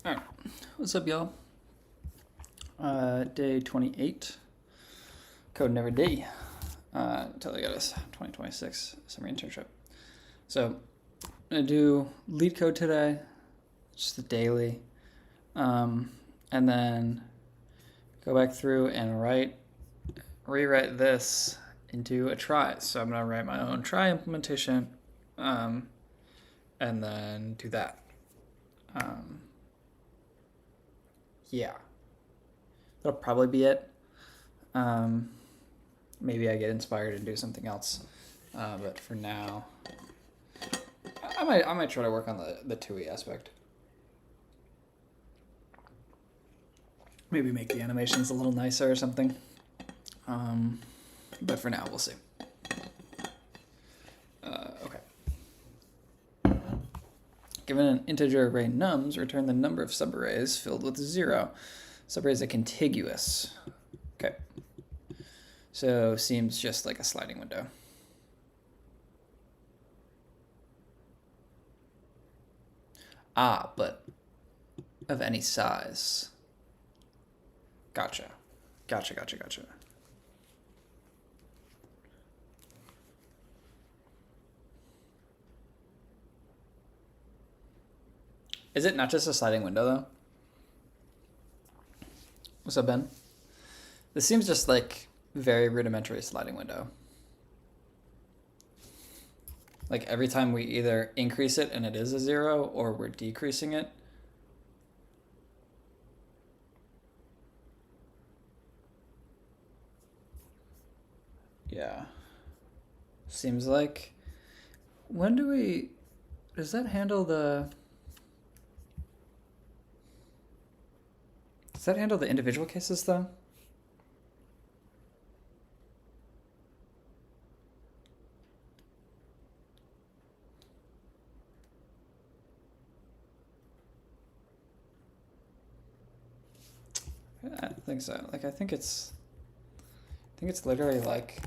All right, what's up, y'all? Day 28, coding every day until I get us 2026 summer internship. So I'm gonna do LeetCode today, just the daily, and then go back through and rewrite this into a trie. So I'm gonna write my own trie implementation, and then do that. Yeah, that'll probably be it. Maybe I get inspired and do something else, but for now, I might try to work on the Trie aspect. Maybe make the animations a little nicer or something. But for now, we'll see. Okay. Given an integer array nums, return the number of subarrays filled with 0. Subarrays are contiguous. Okay. So seems just like a sliding window. Ah, but of any size. Gotcha. Is it not just a sliding window, though? What's up, Ben? This seems just like very rudimentary sliding window. Like every time we either increase it and it is a 0, or we're decreasing it. Yeah. Seems like... When do we... Does that handle the... Does that handle the individual cases, though? I don't think so. Like, I think it's literally like...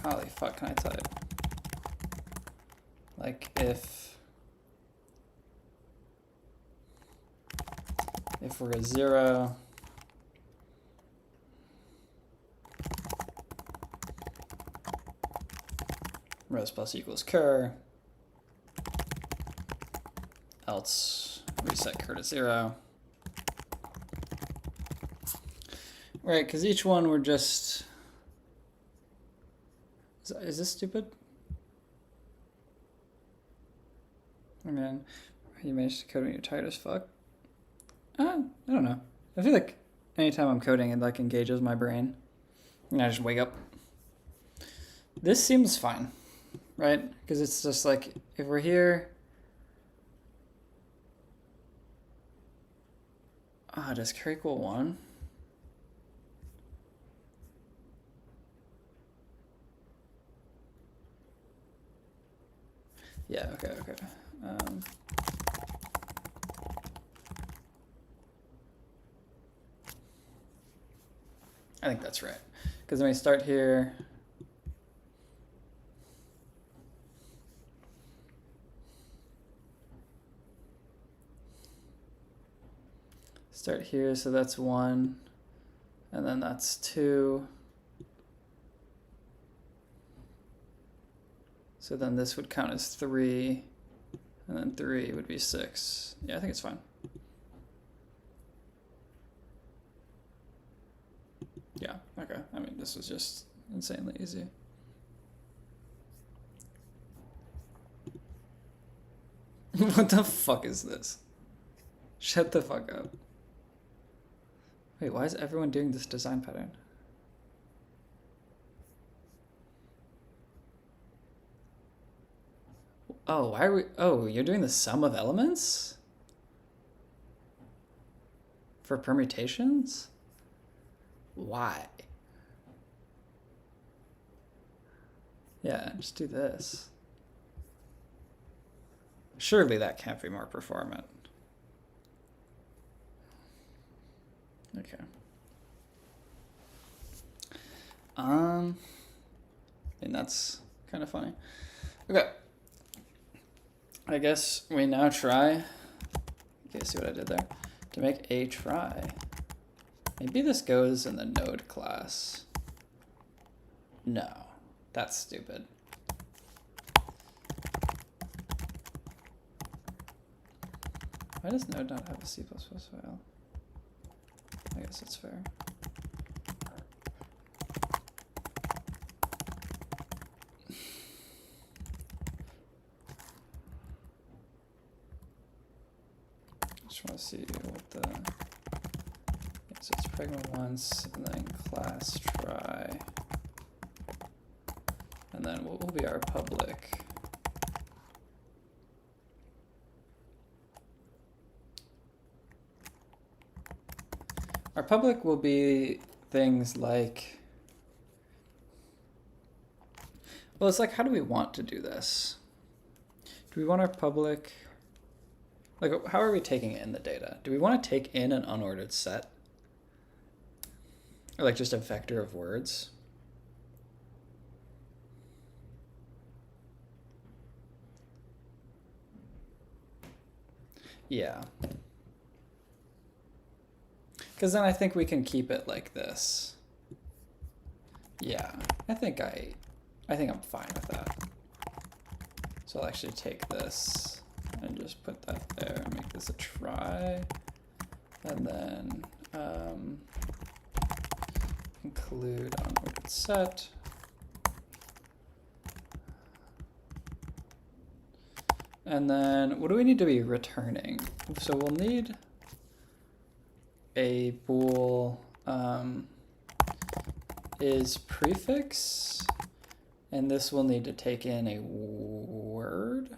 Holy fuck, can I tell you? Like, if we're a 0, rows plus equals cur, else reset cur to 0. Right, because each one we're just... Is this stupid? I mean, you managed to code when you're tired as fuck. I don't know. I feel like anytime I'm coding, it like engages my brain. And I just wake up. This seems fine, right? Because it's just like, if we're here... does cur equal 1? Yeah, okay. I think that's right. Because when we start here... Start here, so that's 1. And then that's 2. So then this would count as 3. And then 3 would be 6. Yeah, I think it's fine. Yeah, okay. I mean, this was just insanely easy. What the fuck is this? Shut the fuck up. Wait, why is everyone doing this design pattern? Oh, why are we... Oh, you're doing the sum of elements? For permutations? Why? Yeah, just do this. Surely that can't be more performant. Okay. mean, that's kind of funny. Okay. I guess we now try, okay, see what I did there? To make a try. Maybe this goes in the node class. No, that's stupid. Why does node not have a C++ file? I guess it's fair. Just want to see what the, yeah, so it's pragma once, and then class try, and then what will be our public? Our public will be things like, well, it's like, how do we want to do this? Do we want our public, like, how are we taking in the data? Do we want to take in an unordered set? Or like just a vector of words? Yeah. Because then I think we can keep it like this. Yeah, I think I'm fine with that. So I'll actually take this and just put that there and make this a try. And then include unordered set. And then what do we need to be returning? So we'll need a bool is prefix, and this will need to take in a word.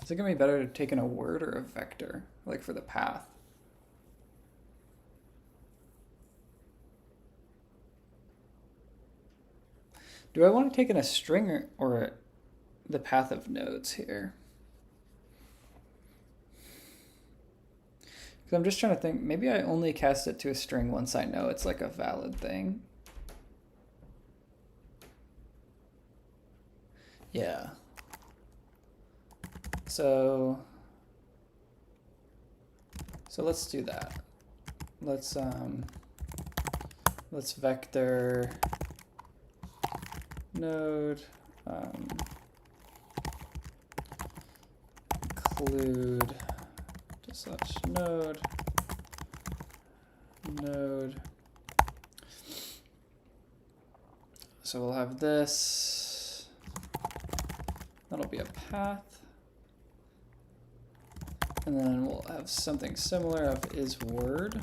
Is it gonna be better to take in a word or a vector, like for the path? Do I want to take in a string or the path of nodes here? Because I'm just trying to think, maybe I only cast it to a string once I know it's like a valid thing. Yeah. So let's do that. Let's vector node include slash node So we'll have this, that'll be a path, and then we'll have something similar of is word.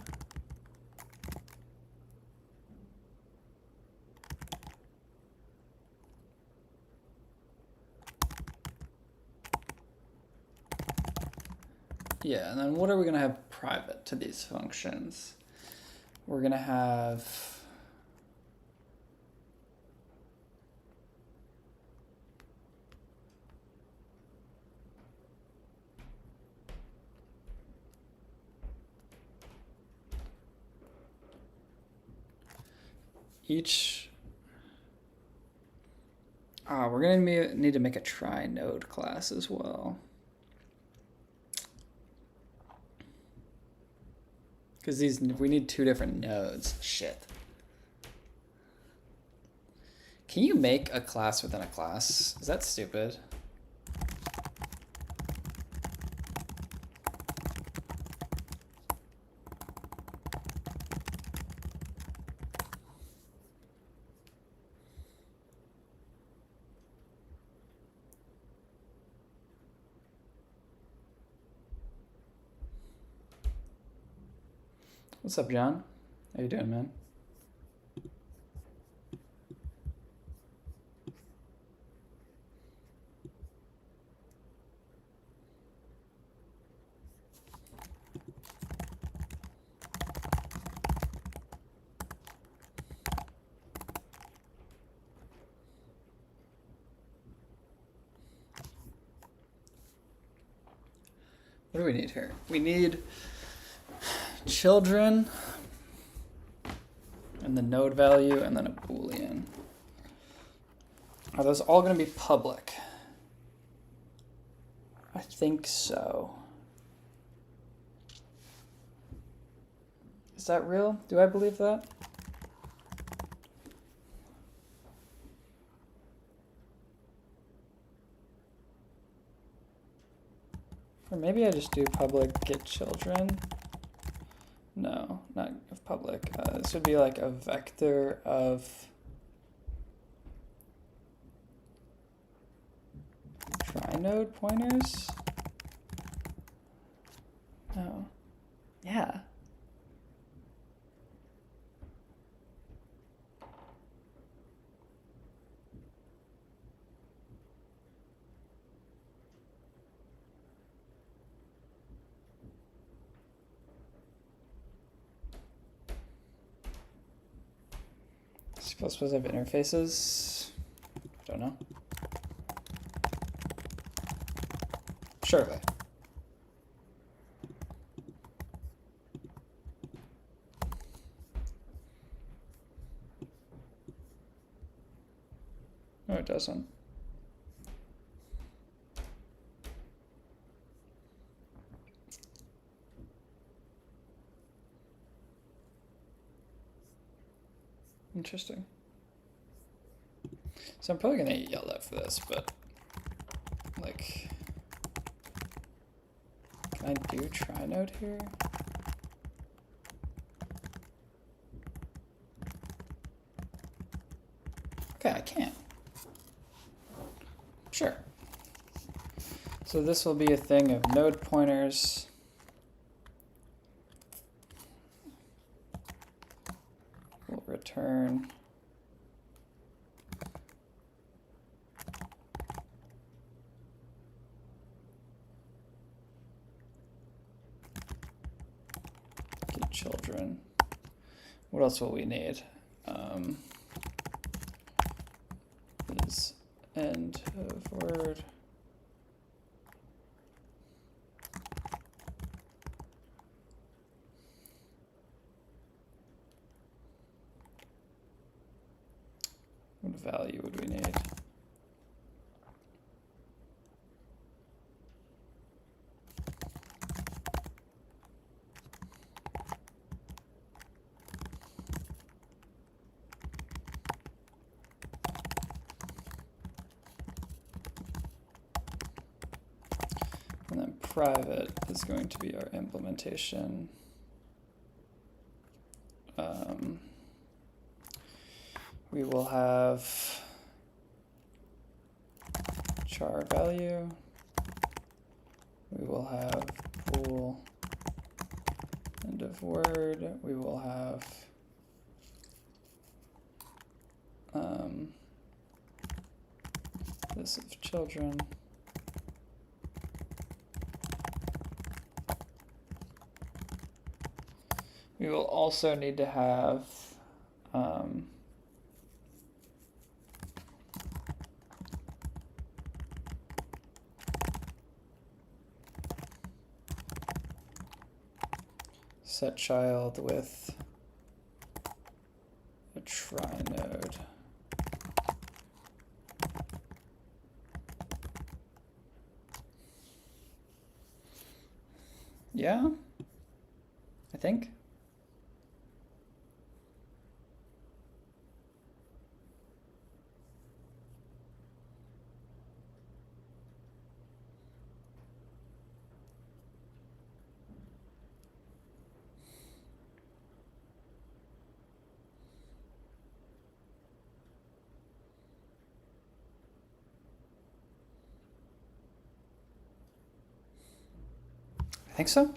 Yeah, and then what are we going to have private to these functions? We're going to have each, we're going to need to make a try node class as well. Because we need two different nodes. Shit. Can you make a class within a class? Is that stupid? What's up, John? How you doing, man? What do we need here? We need children, and the node value, and then a Boolean. Are those all going to be public? I think so. Is that real? Do I believe that? Or maybe I just do public get children. No, not of public. This would be like a vector of trinode pointers. No. Yeah. C++ have interfaces? Don't know. Surely. No, it doesn't. Interesting. So I'm probably gonna get yelled at for this, but like, can I do trinode here? Okay, I can. Sure. So this will be a thing of node pointers. We'll return get children. What else will we need? Is end of word. What value would we need? And then private is going to be our implementation. We will have char value. We will have bool end of word. We will have this of children. We will also need to have set child with a trinode. Yeah, I think. I think so.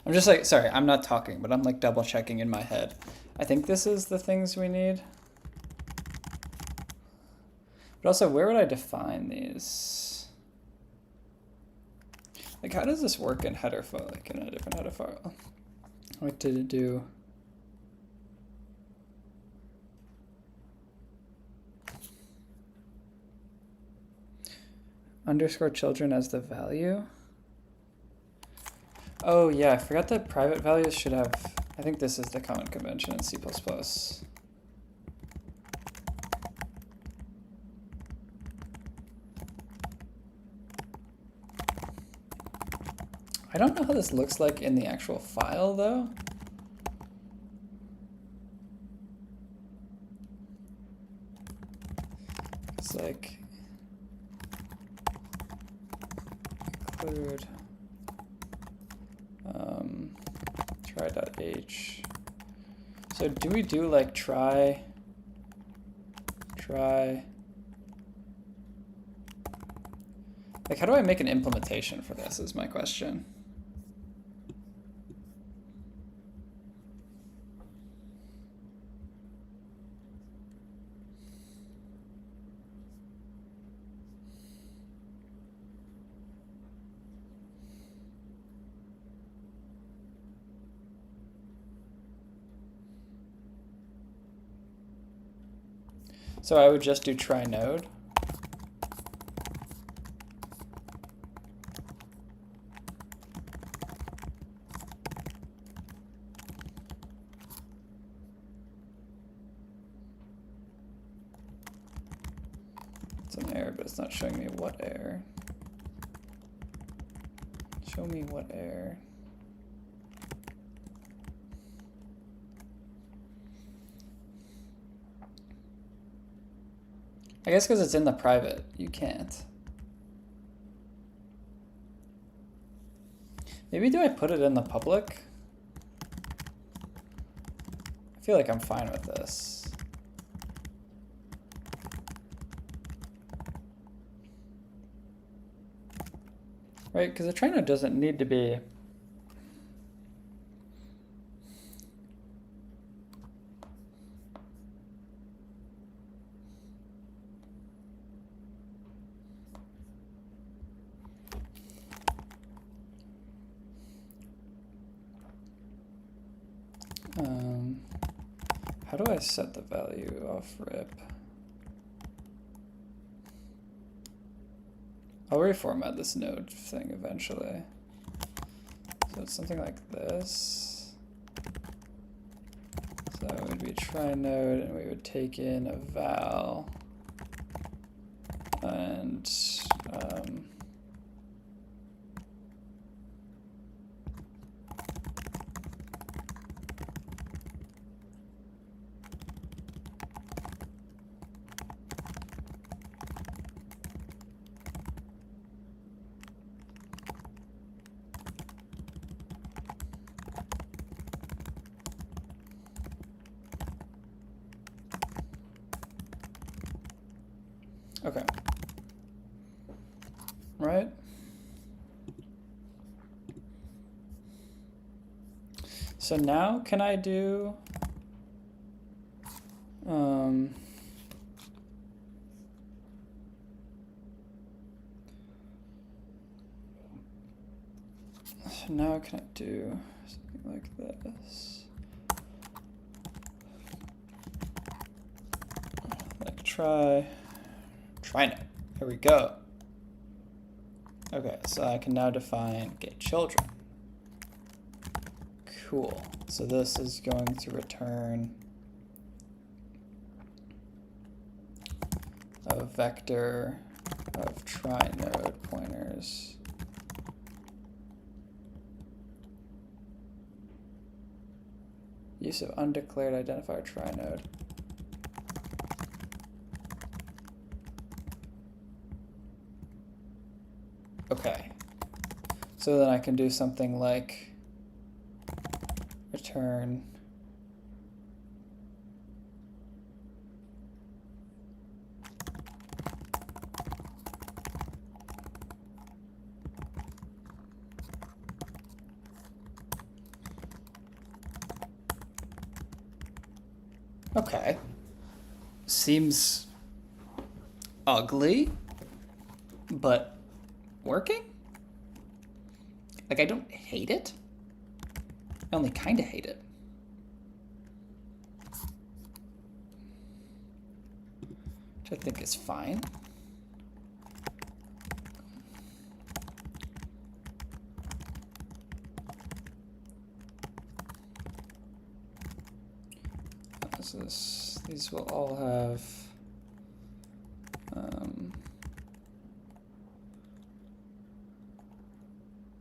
I'm just like, sorry, I'm not talking, but I'm like double checking in my head. I think this is the things we need. But also, where would I define these? Like, how does this work in header file, like in a different header file? I like to do underscore children as the value. Oh yeah, I forgot that private values should have, I think this is the common convention in C++. I don't know how this looks like in the actual file though. It's like include try.h. So do we do like try? Like how do I make an implementation for this is my question. So I would just do try node. It's an error, but it's not showing me what error. Show me what error. I guess because it's in the private, you can't. Maybe do I put it in the public? I feel like I'm fine with this. Right, because the try node doesn't need to be how do I set the value off rip? I'll reformat this node thing eventually. So it's something like this. So it would be try node, and we would take in a val and okay. Right? So now can I do so now can I do something like this? Like try node. Here we go. Okay, so I can now define get children. Cool. So this is going to return a vector of try node pointers. Use of undeclared identifier try node. Okay. So then I can do something like return okay. Seems ugly, but working? Like, I don't hate it. I only kind of hate it. Which I think is fine. is this? These will all have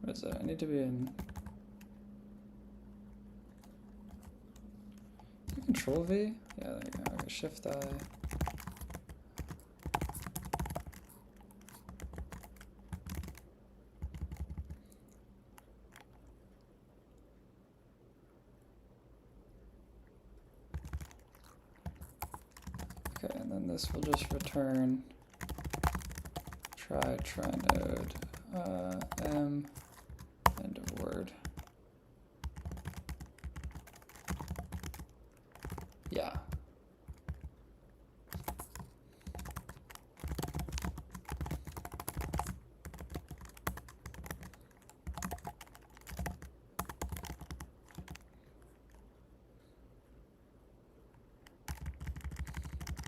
what is that? I need to be in Control V? Yeah, there you go. Okay, Shift I. Okay, and then this will just return try node m end of word. Yeah.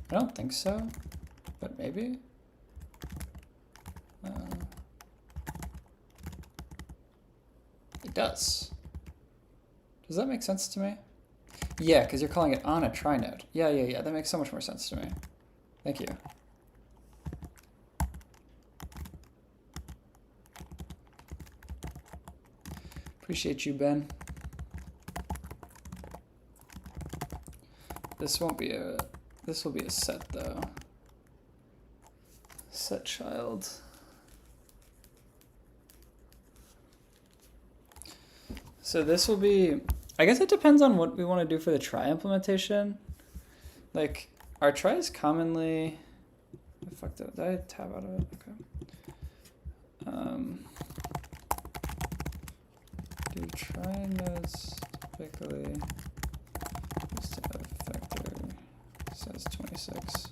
I don't think so, but maybe. It does. Does that make sense to me? Yeah, because you're calling it on a try node. Yeah, that makes so much more sense to me. Thank you. Appreciate you, Ben. This won't be a, this will be a set though. Set child. So this will be, I guess it depends on what we want to do for the try implementation. Like, our tries commonly, I fucked up, did I tab out of it? Okay. Do try nodes typically just have vector says 26.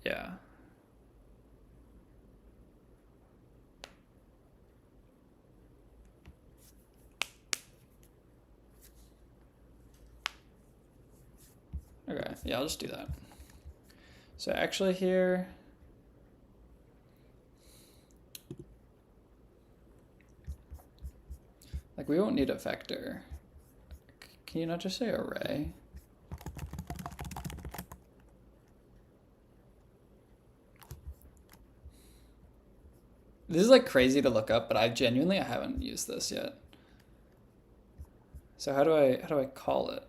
Yeah. Okay, yeah, I'll just do that. So actually here, like we won't need a vector. Can you not just say array? This is like crazy to look up, but I haven't used this yet. So how do I call it?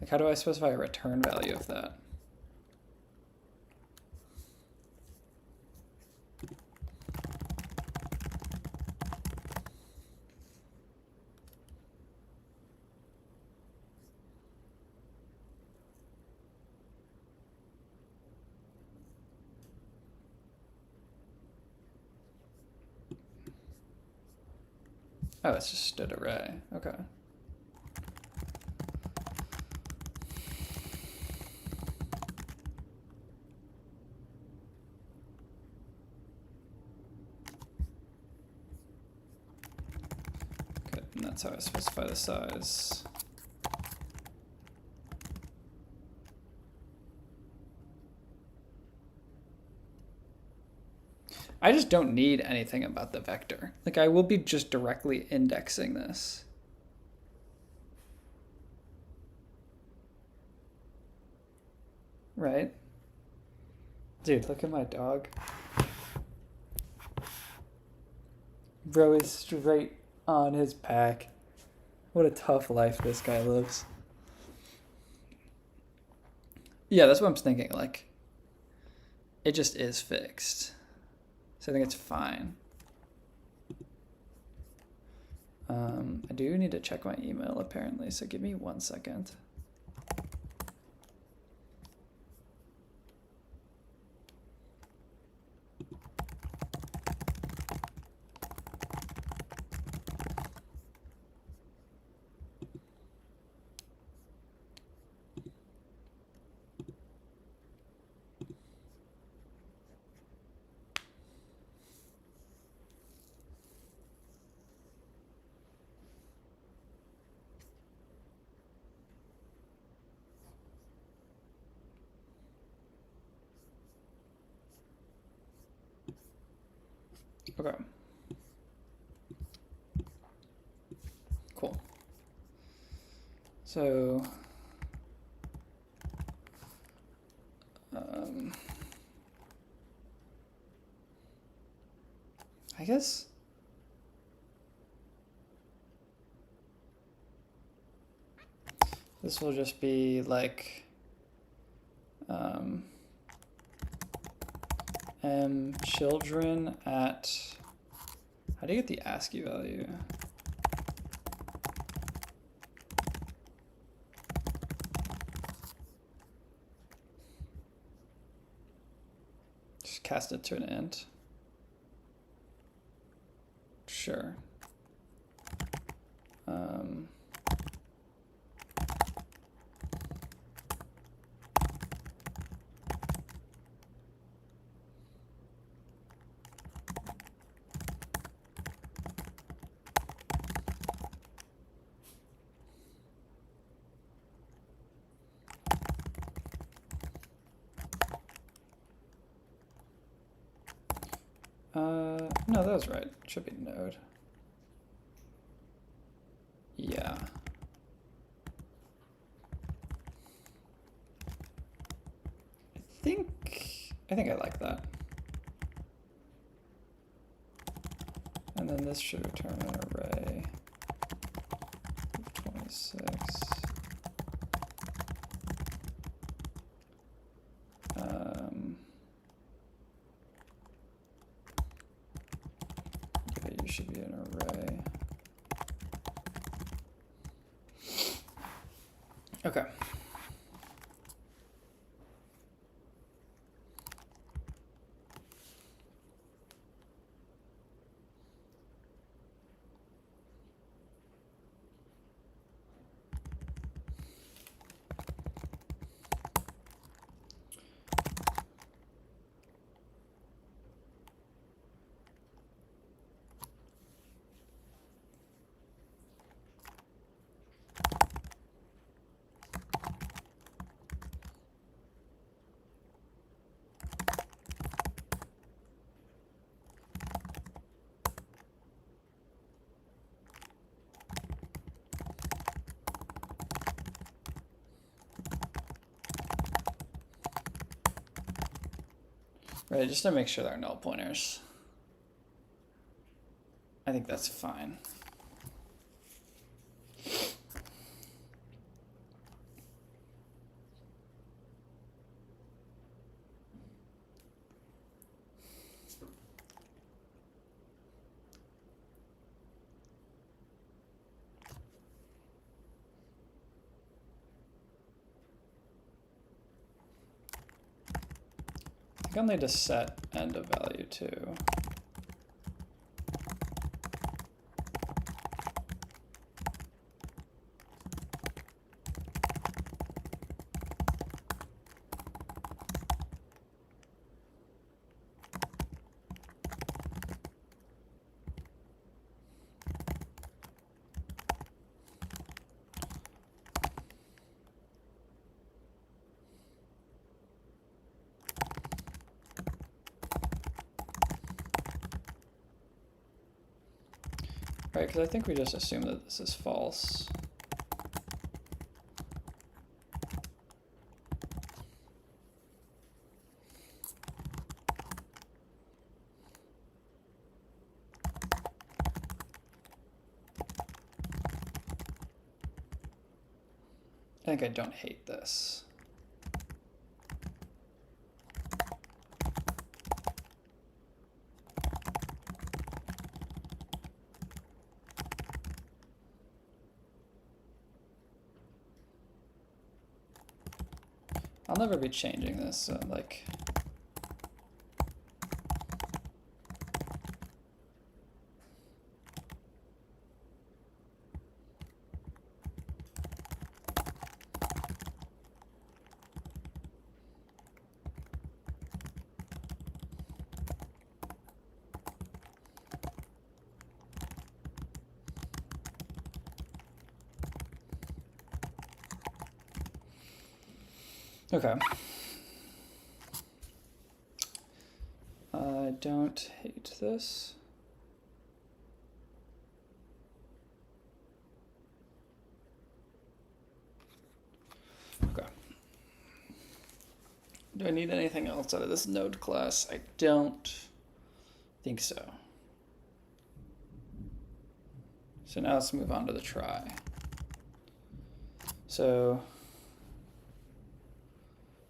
Like how do I specify a return value of that? Oh, it's just an array. Okay. Good, and that's how I specify the size. I just don't need anything about the vector. Like I will be just directly indexing this. Right? Dude, look at my dog. Bro is straight on his pack. What a tough life this guy lives. Yeah, that's what I'm thinking. Like, it just is fixed. So I think it's fine. I do need to check my email apparently, so give me 1 second. Okay. So I guess this will just be like children at, how do you get the ASCII value? Just cast it to an int. Sure. No, that was right. It should be node. Yeah. I think I like that. And then this should return an array of 26. You should be an array. Okay. Right, just to make sure there are null pointers. I think that's fine. I think I'll need to set end of value too. Right, because I think we just assume that this is false. I think I don't hate this. I'll never be changing this, so like. Okay. I don't hate this. Do I need anything else out of this node class? I don't think so. So now let's move on to the try. So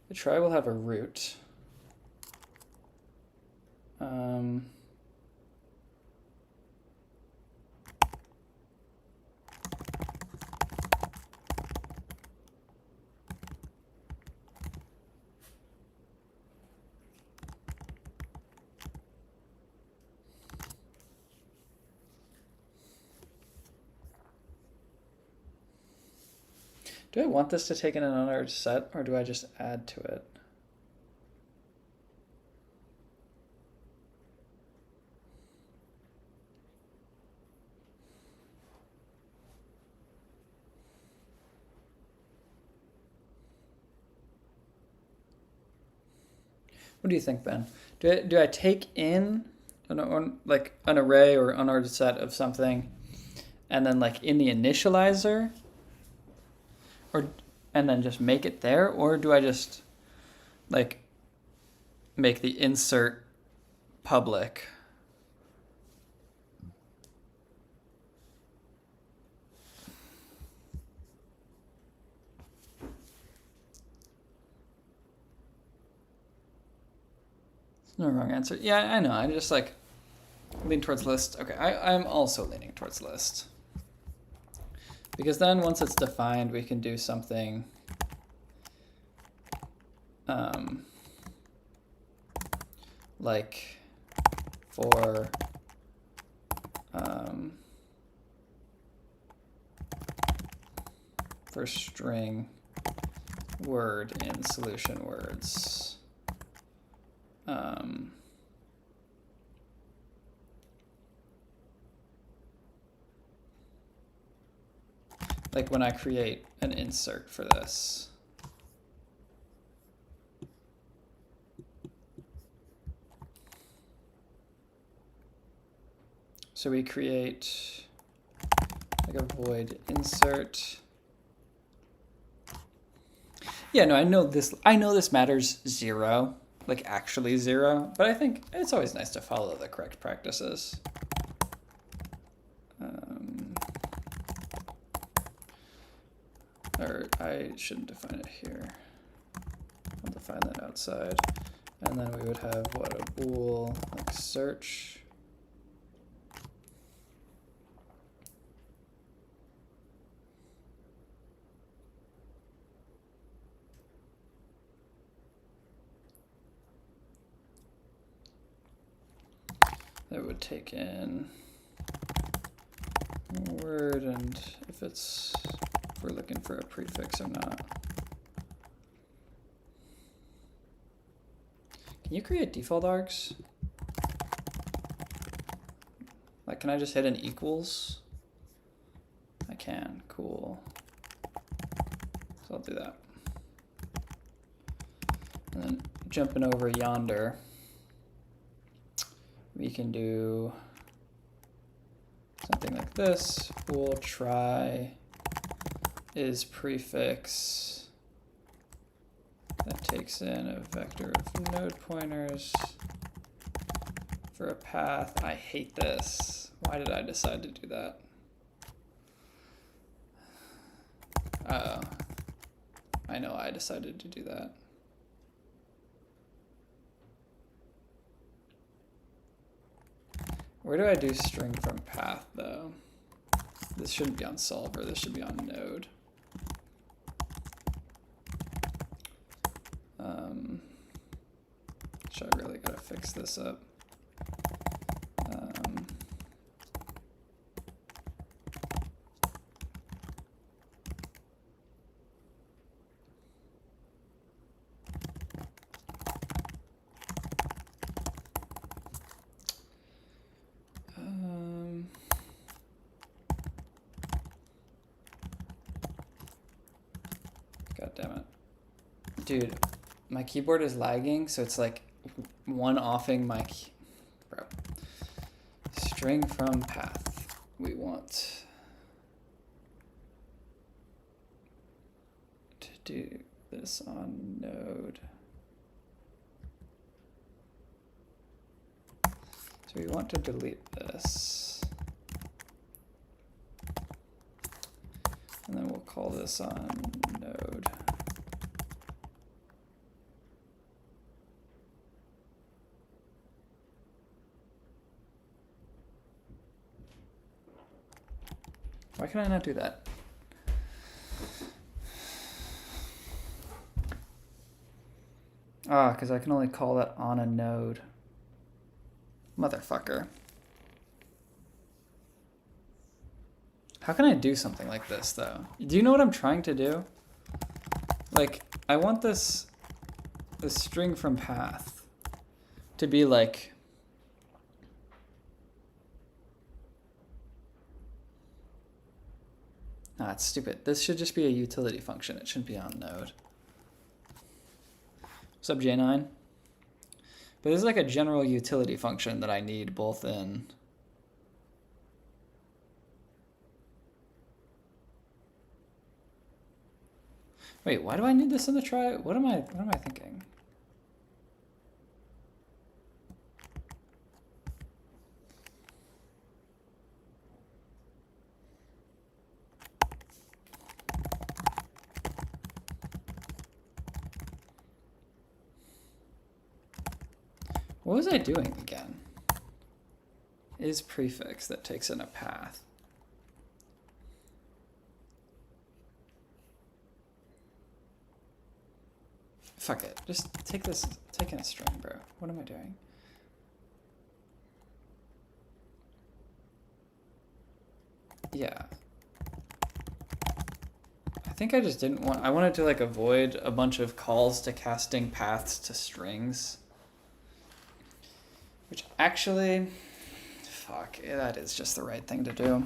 the try will have a root. Do I want this to take in an unordered set, or do I just add to it? What do you think, Ben? Do I take in like an array or unordered set of something, and then like in the initializer, and then just make it there, or do I just like make the insert public? No wrong answer. Yeah, I know. I just like lean towards list. Okay, I'm also leaning towards list. Because then once it's defined, we can do something like for string word in solution words. Like when I create an insert for this. So we create like a void insert. Yeah, no, I know this matters 0, like actually 0, but I think it's always nice to follow the correct practices. Or I shouldn't define it here. I'll define that outside. And then we would have what, a bool like search. That would take in a word, and if we're looking for a prefix or not. Can you create default args? Like, can I just hit an equals? I can, cool. So I'll do that. And then jumping over yonder, we can do something like this. We'll try is prefix that takes in a vector of node pointers for a path. I hate this. Why did I decide to do that? I know I decided to do that. Where do I do string from path though? This shouldn't be on solver, this should be on node. So I really gotta fix this up. God damn it. Dude, my keyboard is lagging, so it's like one-offing my bro. String from path. We want to do this on node. So we want to delete this. And then we'll call this on node. Why can I not do that? Ah, because I can only call that on a node. Motherfucker. How can I do something like this, though? Do you know what I'm trying to do? Like, I want this string from path to be like... Ah, it's stupid. This should just be a utility function. It shouldn't be on node. What's up, J9? But this is like a general utility function that I need both in... Wait, why do I need this in the try? What am I thinking? What was I doing again? Is prefix that takes in a path. Fuck it. Just take this, take in a string, bro. What am I doing? Yeah. I think I just didn't want, I wanted to like avoid a bunch of calls to casting paths to strings. Which actually, fuck, that is just the right thing to do.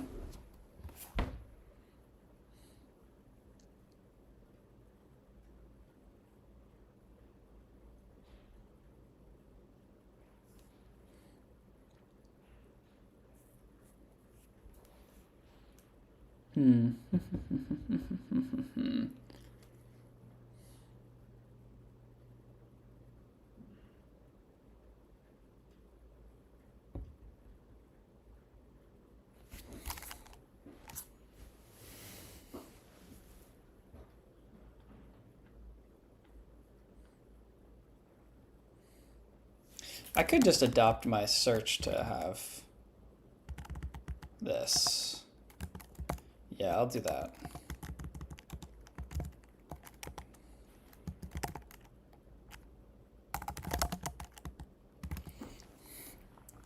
I could just adopt my search to have this. Yeah, I'll do that.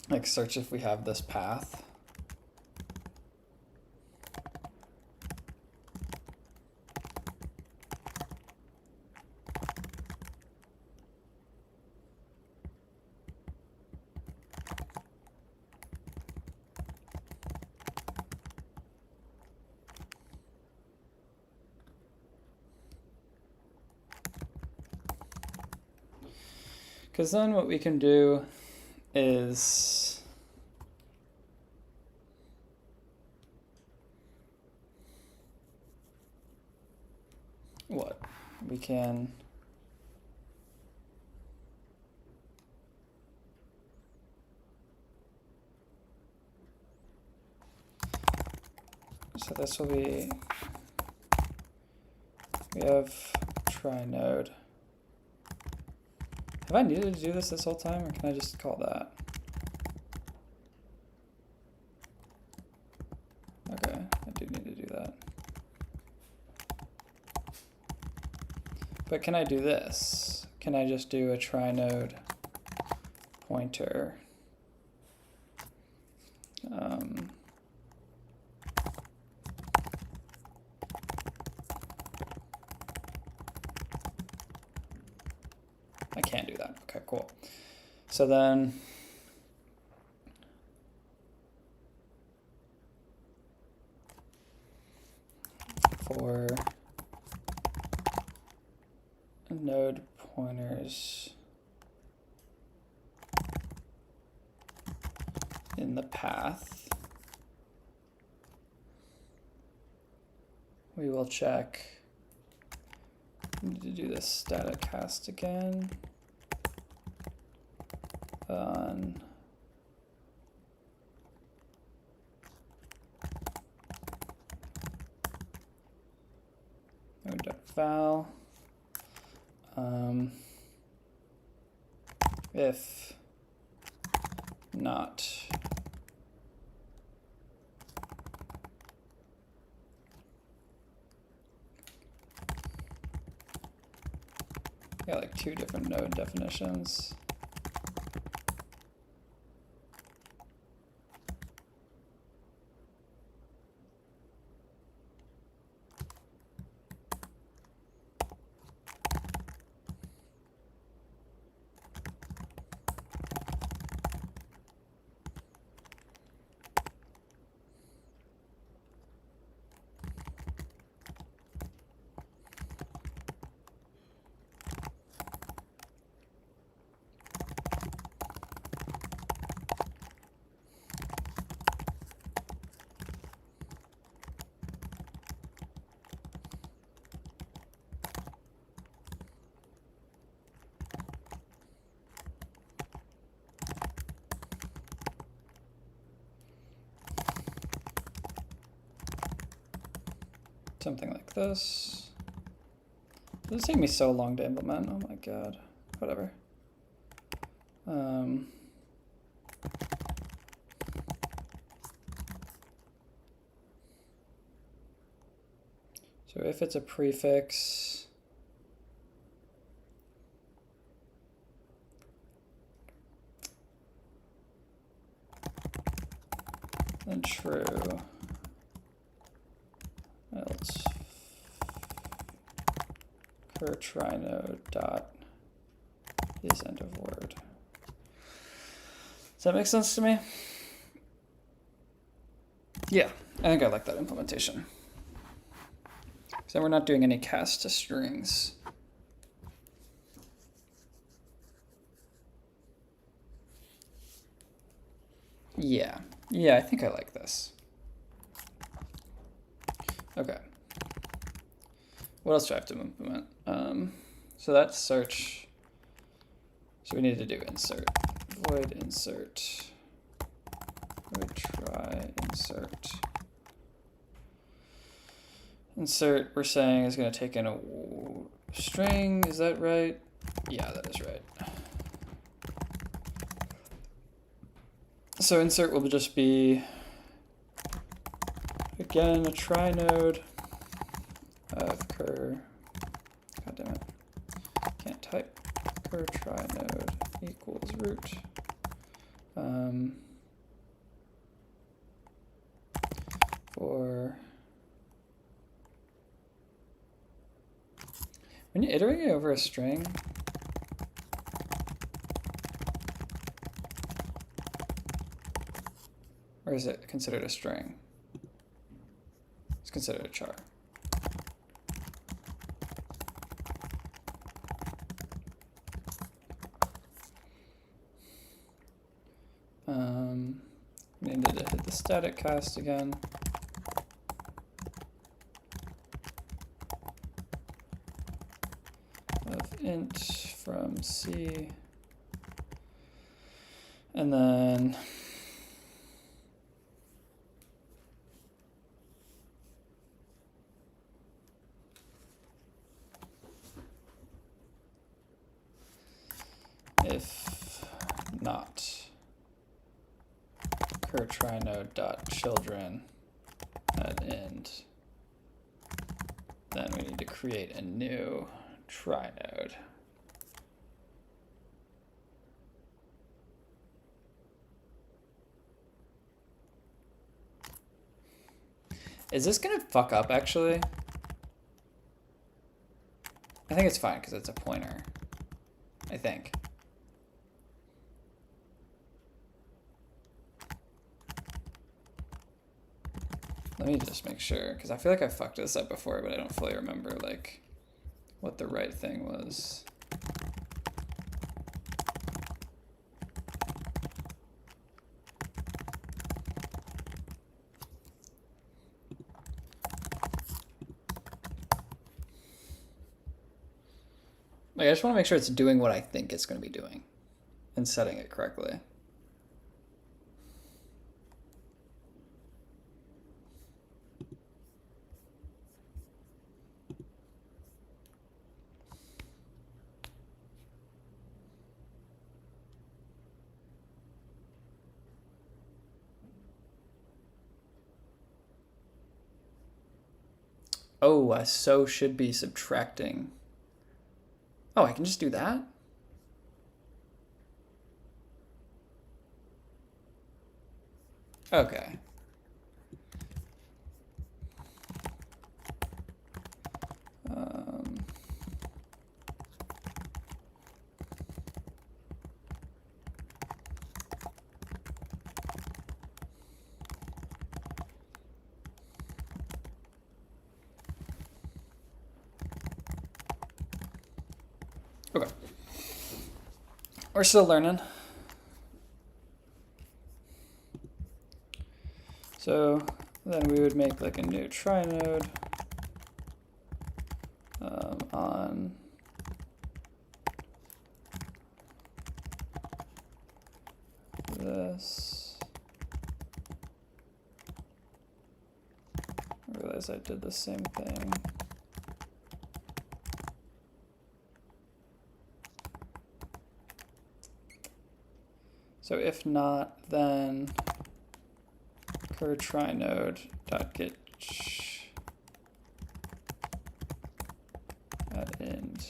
Like search if we have this path. Because then what we can do is what? We can so this will be, we have try node. Have I needed to do this whole time, or can I just call that? Okay, I do need to do that. But can I do this? Can I just do a try node pointer? I can't do that. Okay, cool. So then for node pointers in the path, we will check. I need to do this static cast again on val if not got like two different node definitions. Something like this. This take me so long to implement. Oh my god. Whatever. So if it's a prefix, then true. Else cur trie node dot is end of word. Does that make sense to me? Yeah, I think I like that implementation. So we're not doing any cast to strings. Yeah, I think I like this. Okay. What else do I have to implement? So that's search. So we need to do insert. Void insert. Void try insert. Insert, we're saying, is going to take in a string. Is that right? Yeah, that is right. So insert will just be, again, a trie node of cur. God damn it. Can't type. Cur trie node equals root. For when you're iterating over a string, or is it considered a string? It's considered a char. We needed to hit the static cast again. Of int from C. And then if not cur trie node dot children at end, then we need to create a new trie node. Is this gonna fuck up actually? I think it's fine because it's a pointer. I think. Let me just make sure, because I feel like I fucked this up before, but I don't fully remember like what the right thing was. Like, I just want to make sure it's doing what I think it's going to be doing and setting it correctly. Oh, I so should be subtracting. Oh, I can just do that? Okay. Okay. We're still learning. So then we would make like a new try node on this. I realize I did the same thing. So if not, then cur try node dot get at end.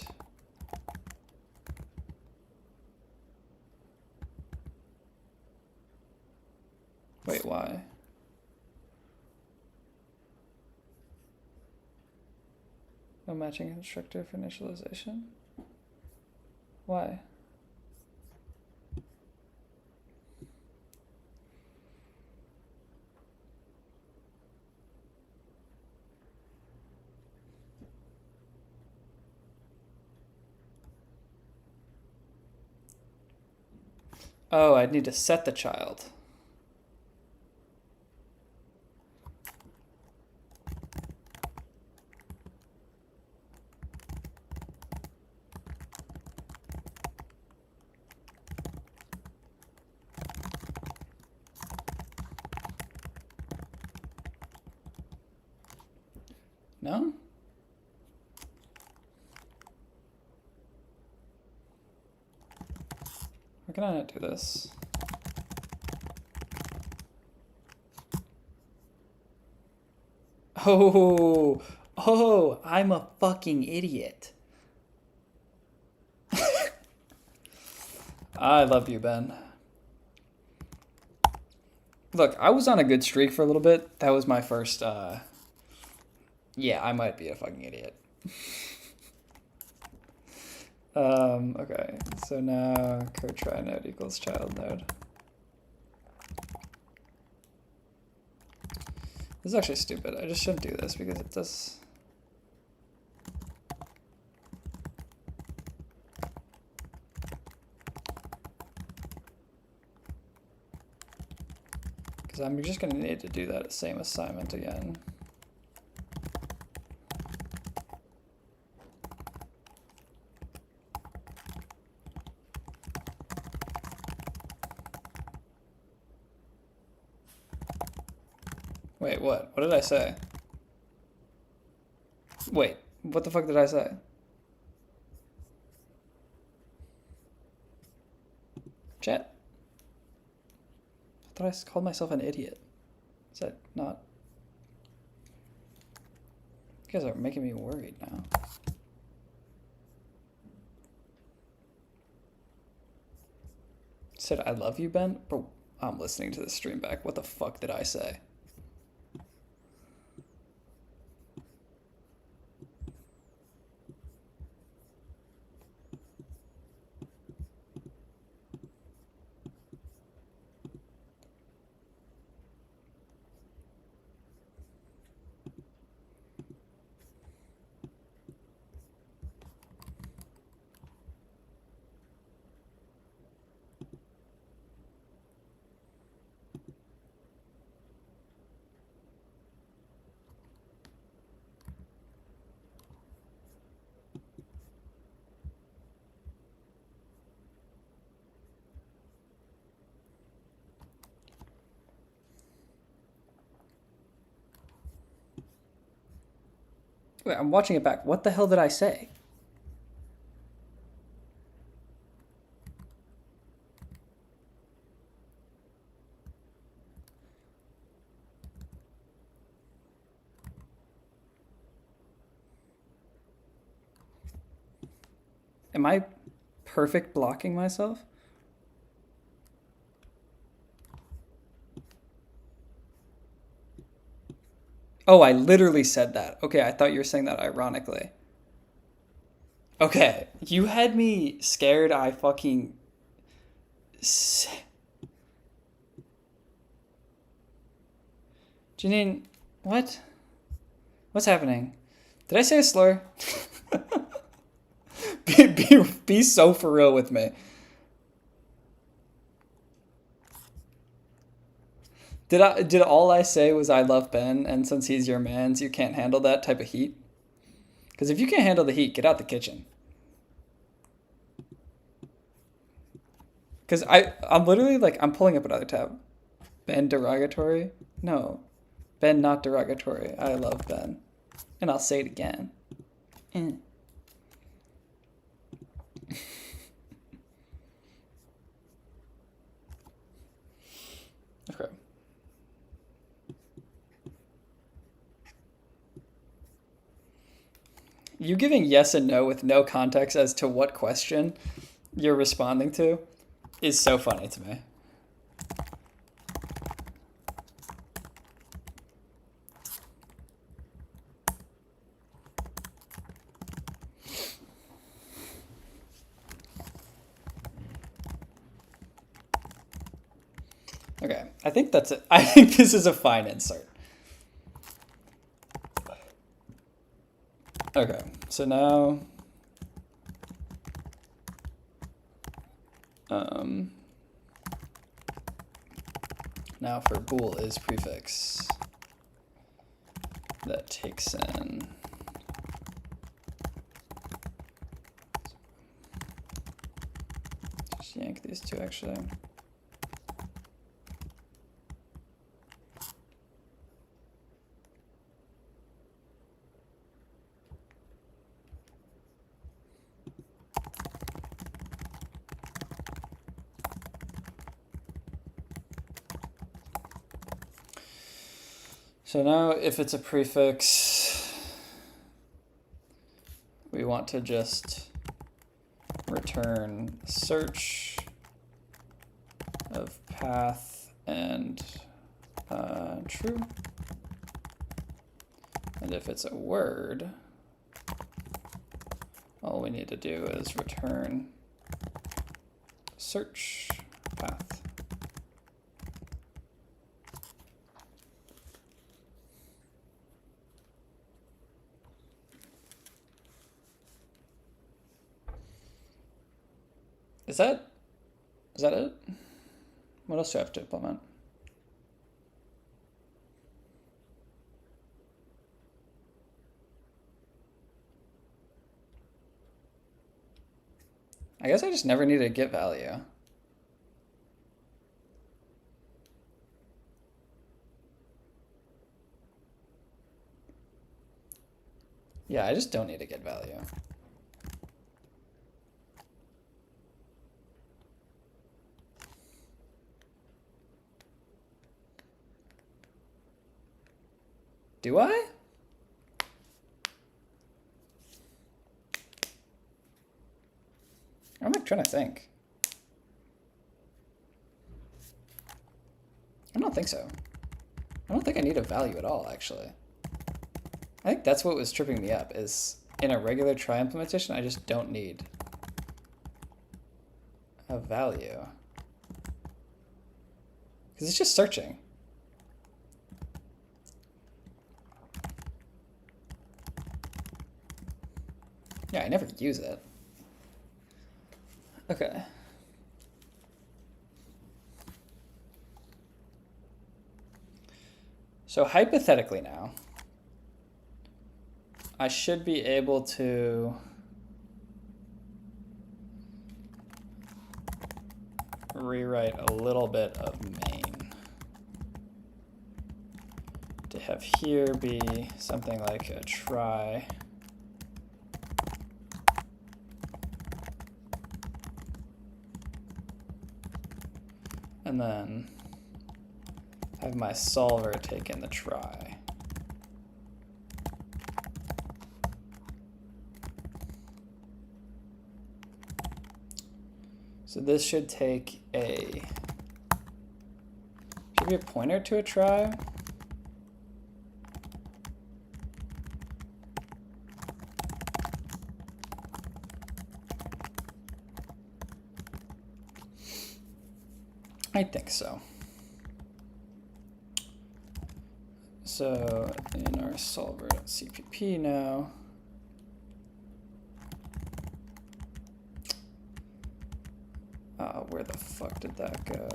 Wait, why? No matching constructor for initialization? Why? Oh, I'd need to set the child. No? Why can I not do this? Oh, I'm a fucking idiot. I love you, Ben. Look, I was on a good streak for a little bit. That was my first, yeah, I might be a fucking idiot. Okay, so now cur try node equals child node. This is actually stupid. I just shouldn't do this because it does. Because I'm just going to need to do that same assignment again. Wait, what? What did I say? Wait, what the fuck did I say? Chat? I thought I called myself an idiot. Is that not? You guys are making me worried now. Said I love you, Ben? Bro, I'm listening to the stream back. What the fuck did I say? Wait, I'm watching it back. What the hell did I say? Am I perfect blocking myself? Oh, I literally said that. Okay, I thought you were saying that ironically. Okay, you had me scared. I fucking. Janine, what? What's happening? Did I say a slur? be so for real with me. Did all I say was I love Ben, and since he's your man's, you can't handle that type of heat? Because if you can't handle the heat, get out the kitchen. Because I'm literally like, I'm pulling up another tab. Ben derogatory? No. Ben not derogatory. I love Ben. And I'll say it again. Okay. You giving yes and no with no context as to what question you're responding to is so funny to me. Okay, I think that's it. I think this is a fine insert. Okay, so now now for bool is prefix that takes in just yank these two actually. So now if it's a prefix, we want to just return search of path and true. And if it's a word, all we need to do is return search path. Is that it? What else do I have to implement? I guess I just never needed to get value. Yeah, I just don't need to get value. Do I? I'm like trying to think. I don't think so. I don't think I need a value at all, actually. I think that's what was tripping me up, is in a regular try implementation, I just don't need a value. Because it's just searching. Yeah, I never use it. Okay. So hypothetically now, I should be able to rewrite a little bit of main to have here be something like a try. And then have my solver take in the try. So this should take a, should be a pointer to a trie. I think so. So in our solver.cpp now, where the fuck did that go?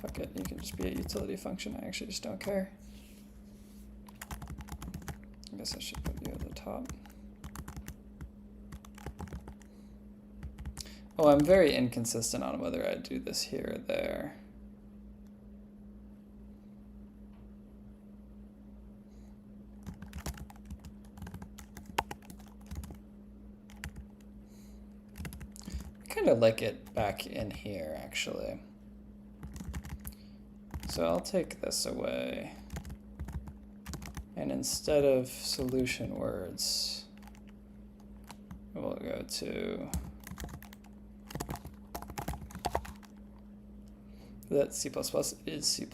Fuck it, you can just be a utility function. I actually just don't care. I guess I should put you at the top. Oh, I'm very inconsistent on whether I do this here or there. I kind of like it back in here, actually. So I'll take this away. And instead of solution words, we'll go to that C++ is C++.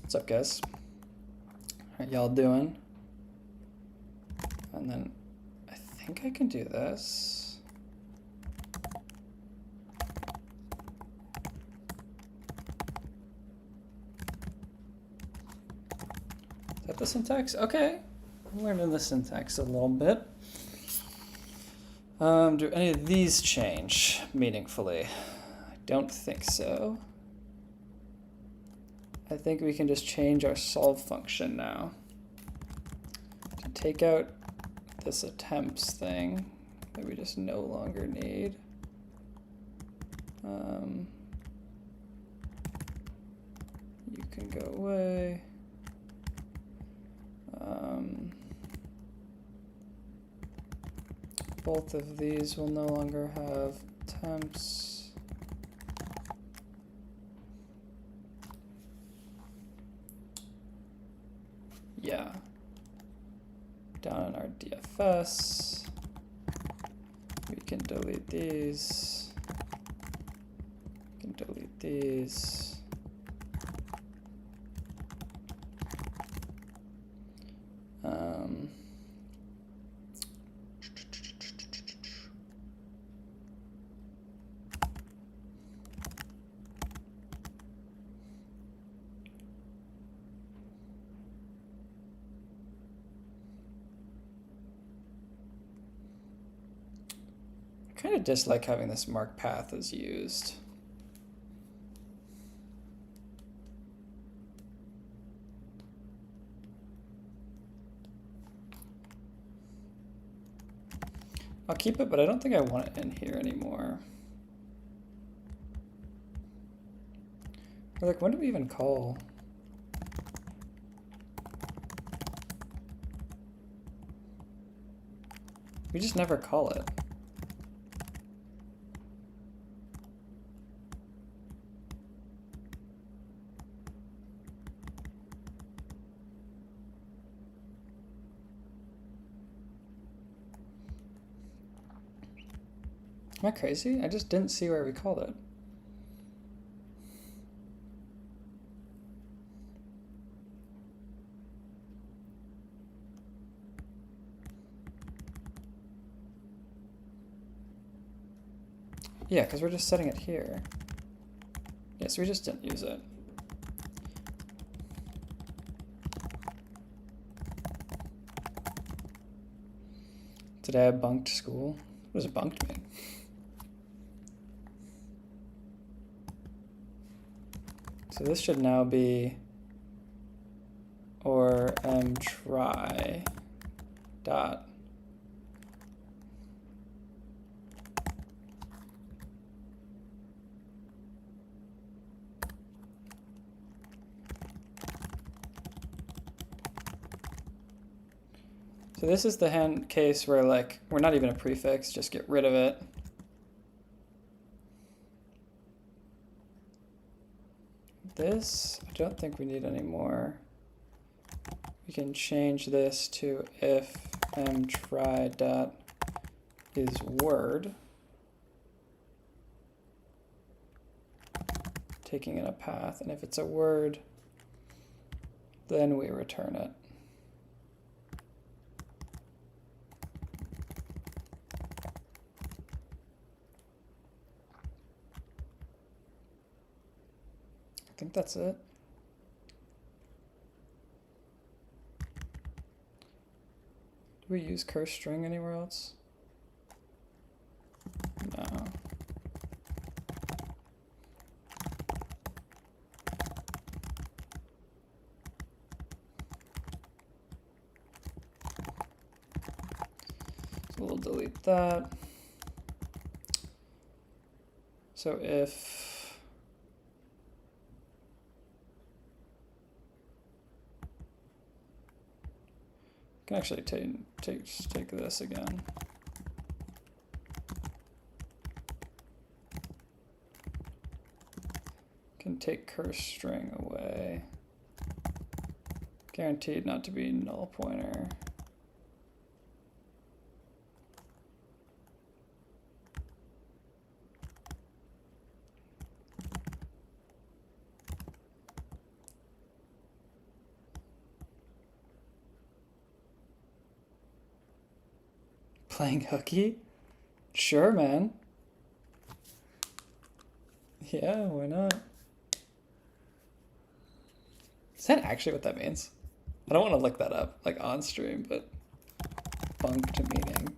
What's up, guys? How y'all doing? And then I think I can do this. Is that the syntax? Okay, I'm learning the syntax a little bit. Do any of these change meaningfully? I don't think so. I think we can just change our solve function now to take out this attempts thing that we just no longer need. You can go away. Both of these will no longer have attempts. Yeah. Down in our DFS, we can delete these. We can delete these. I kind of dislike having this mark path as used. I'll keep it, but I don't think I want it in here anymore. Or like, when do we even call? We just never call it. Am I crazy? I just didn't see where we called it. Yeah, because we're just setting it here. Yes, we just didn't use it. Today I bunked school. What does bunked mean? So this should now be or try dot so So this is the hand case where like we're not even a prefix, just get rid of it. This, I don't think we need any more. We can change this to if mtry dot is word, taking in a path, and if it's a word, then we return it. I think that's it. Do we use curse string anywhere else? No. So we'll delete that. So if I can actually take this again. Can take curse string away. Guaranteed not to be null pointer. Playing hooky? Sure, man. Yeah, why not? Is that actually what that means? I don't want to look that up, like on stream, but bunked meaning.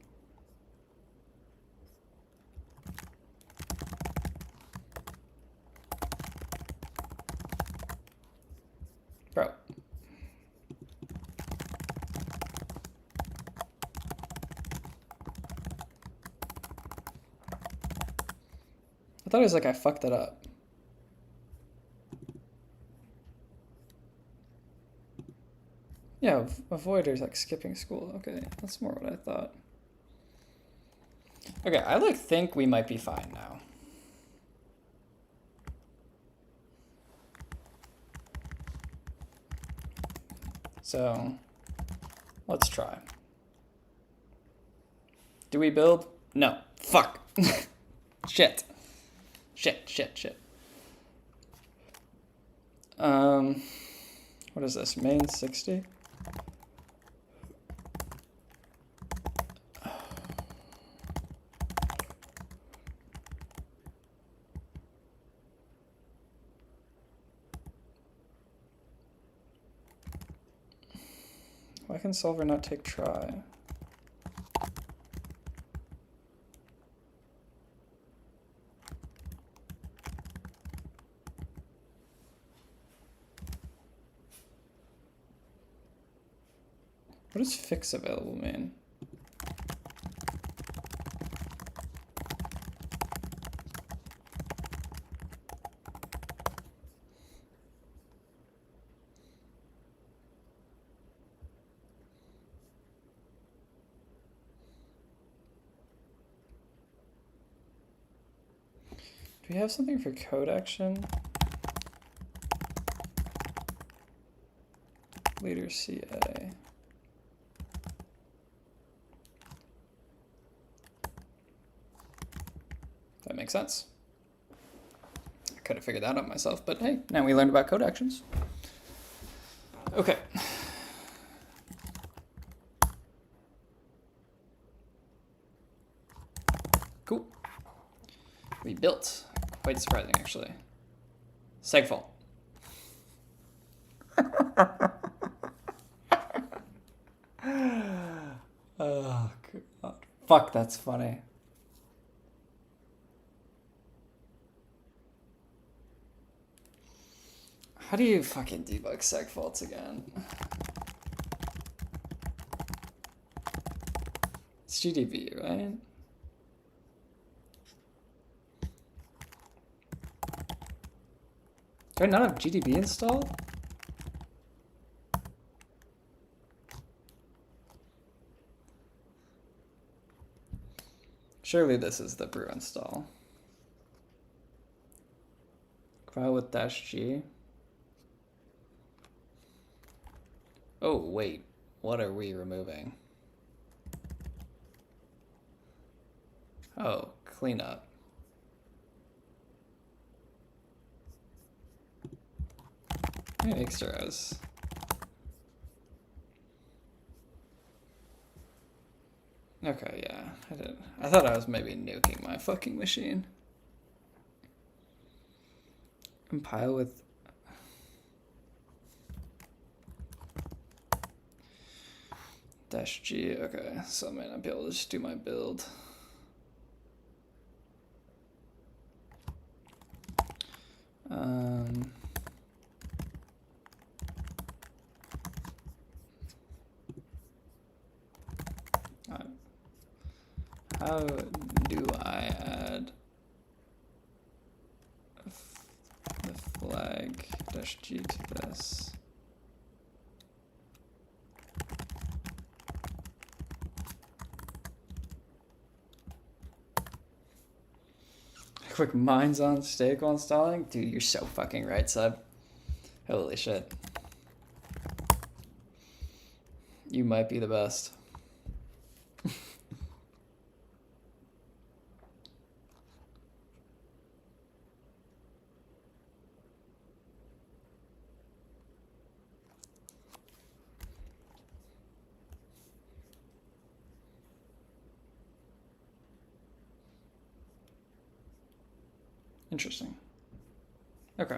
Bro. I thought it was like I fucked it up. Yeah, avoiders like skipping school. Okay, that's more what I thought. Okay, I like think we might be fine now. So let's try. Do we build? No. Fuck. Shit. Shit. What is this? Main 60? Why can solver not take try? What does fix available mean? Do we have something for code action? Leader CA. That makes sense. I could have figured that out myself, but hey, now we learned about code actions. Okay. Cool. We built. Quite surprising, actually. Segfault. Oh, God. Fuck, that's funny. How do you fucking debug segfaults again? It's GDB, right? Do I not have GDB installed? Surely this is the brew install. File with -G. Oh, wait. What are we removing? Oh, cleanup. Extras. Okay, yeah, I did. I thought I was maybe nuking my fucking machine. Compile with -G. Okay, so I might not be able to just do my build. How do I add the flag -G to this? Quick minds on stake while installing? Dude, you're so fucking right, Seb. Holy shit. You might be the best. Interesting. Okay.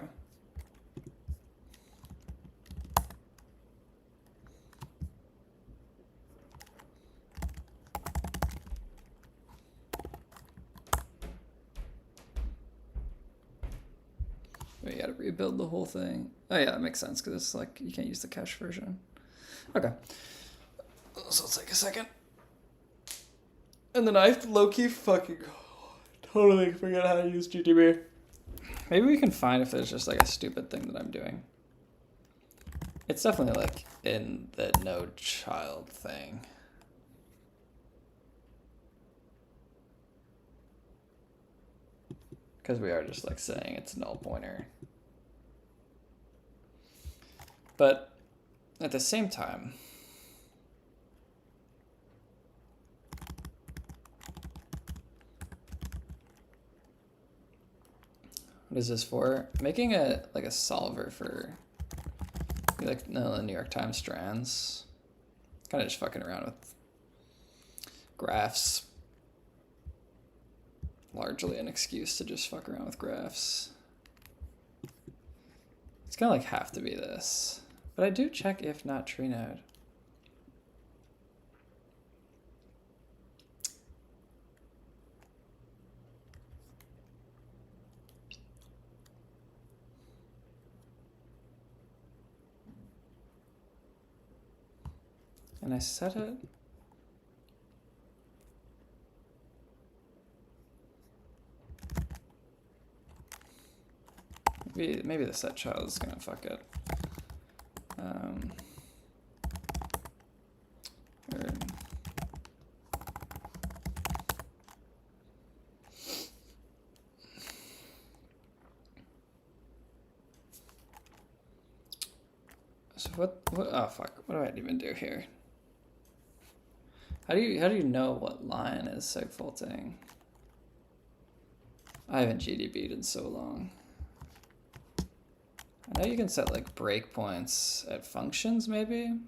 We gotta rebuild the whole thing. Oh yeah, that makes sense because it's like you can't use the cache version. Okay. So it'll take a second. And then I low-key fucking totally forget how to use GTB. Maybe we can find if there's just like a stupid thing that I'm doing. It's definitely like in the no child thing. Because we are just like saying it's null pointer. But at the same time, what is this for? Making a like a solver for like the New York Times strands. Kind of just fucking around with graphs. Largely an excuse to just fuck around with graphs. It's gonna like have to be this. But I do check if not tree node. And I set it. Maybe the set child is gonna fuck it. So what? Oh fuck! What do I even do here? How do you know what line is segfaulting? I haven't GDB'd in so long. I know you can set like breakpoints at functions, maybe.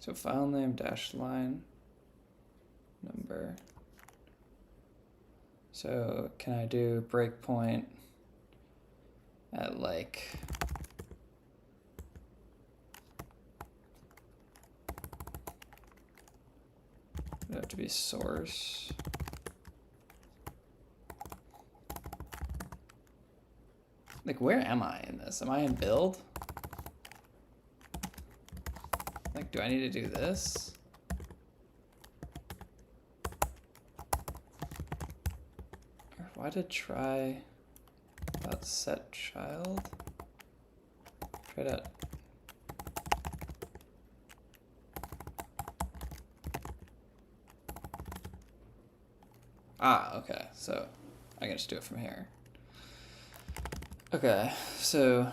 So file name dash line number. So can I do breakpoint at like would have to be source. Like where am I in this? Am I in build? Like do I need to do this? Why did try dot set child? Try dot. Ah, okay. So I can just do it from here. Okay, so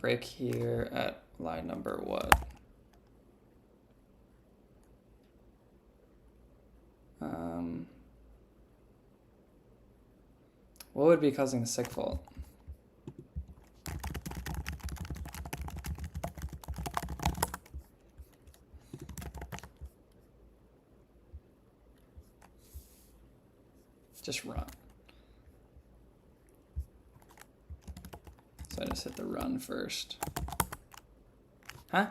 break here at line number what? What would be causing the seg fault? Just run. So I just hit the run first. Huh?